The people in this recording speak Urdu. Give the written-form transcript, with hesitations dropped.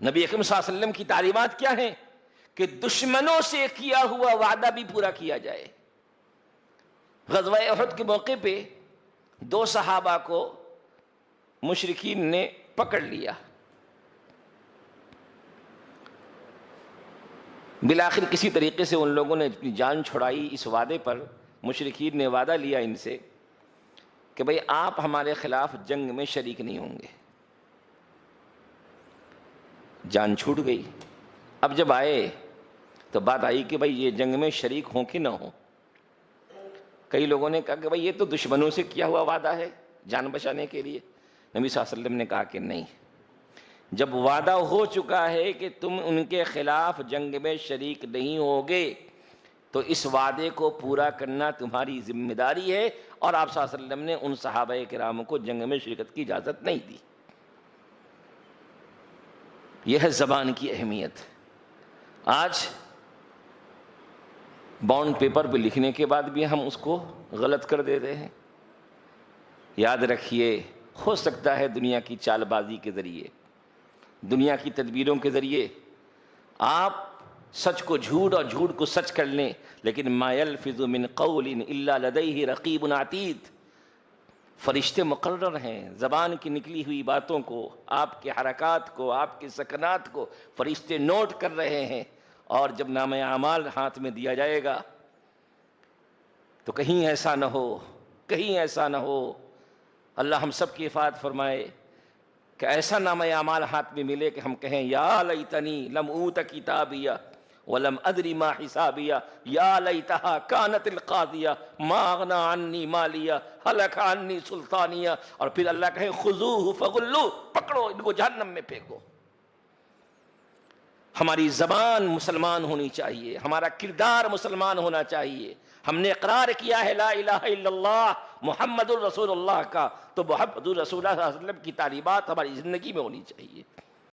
نبی اکرم صلی اللہ علیہ وسلم کی تعلیمات کیا ہیں کہ دشمنوں سے کیا ہوا وعدہ بھی پورا کیا جائے۔ غزوہ احد کے موقع پہ 2 صحابہ کو مشرکین نے پکڑ لیا، بالآخر کسی طریقے سے ان لوگوں نے اپنی جان چھڑائی اس وعدے پر۔ مشرکین نے وعدہ لیا ان سے کہ بھئی آپ ہمارے خلاف جنگ میں شریک نہیں ہوں گے۔ جان چھوٹ گئی۔ اب جب آئے تو بات آئی کہ بھئی یہ جنگ میں شریک ہوں کہ نہ ہوں۔ کئی لوگوں نے کہا کہ بھئی یہ تو دشمنوں سے کیا ہوا وعدہ ہے جان بچانے کے لیے۔ نبی صلی اللہ علیہ وسلم نے کہا کہ نہیں، جب وعدہ ہو چکا ہے کہ تم ان کے خلاف جنگ میں شریک نہیں ہوگے تو اس وعدے کو پورا کرنا تمہاری ذمہ داری ہے، اور آپ صلی اللہ علیہ وسلم نے ان صحابہ کرام کو جنگ میں شرکت کی اجازت نہیں دی۔ یہ ہے زبان کی اہمیت۔ آج بانڈ پیپر پہ لکھنے کے بعد بھی ہم اس کو غلط کر دیتے ہیں۔ یاد رکھیے، ہو سکتا ہے دنیا کی چال بازی کے ذریعے، دنیا کی تدبیروں کے ذریعے آپ سچ کو جھوٹ اور جھوٹ کو سچ کر لیں، لیکن ما یلفظ من قول الا لدیہ رقیب عتید، فرشتے مقرر ہیں، زبان کی نکلی ہوئی باتوں کو، آپ کے حرکات کو، آپ کے سکنات کو فرشتے نوٹ کر رہے ہیں، اور جب نامہ اعمال ہاتھ میں دیا جائے گا تو کہیں ایسا نہ ہو، کہیں ایسا نہ ہو، اللہ ہم سب کی حفاظت فرمائے کہ ایسا نامہ اعمال ہاتھ میں ملے کہ ہم کہیں یا لیتنی لم اوت کتابیہ ولم ادری ما حسابیہ یا لیتہا کانت القاضیہ ما اغنی عنی مالیہ ہلک عنی سلطانیہ، اور پھر اللہ کہے خذوہ فغلوہ، پکڑو ان کو جہنم میں پھینکو۔ ہماری زبان مسلمان ہونی چاہیے، ہمارا کردار مسلمان ہونا چاہیے۔ ہم نے اقرار کیا ہے لا الہ الا اللہ محمد الرسول اللہ کا، تو محمد الرسول اللہ صلی اللہ علیہ وسلم کی تعلیمات ہماری زندگی میں ہونی چاہیے۔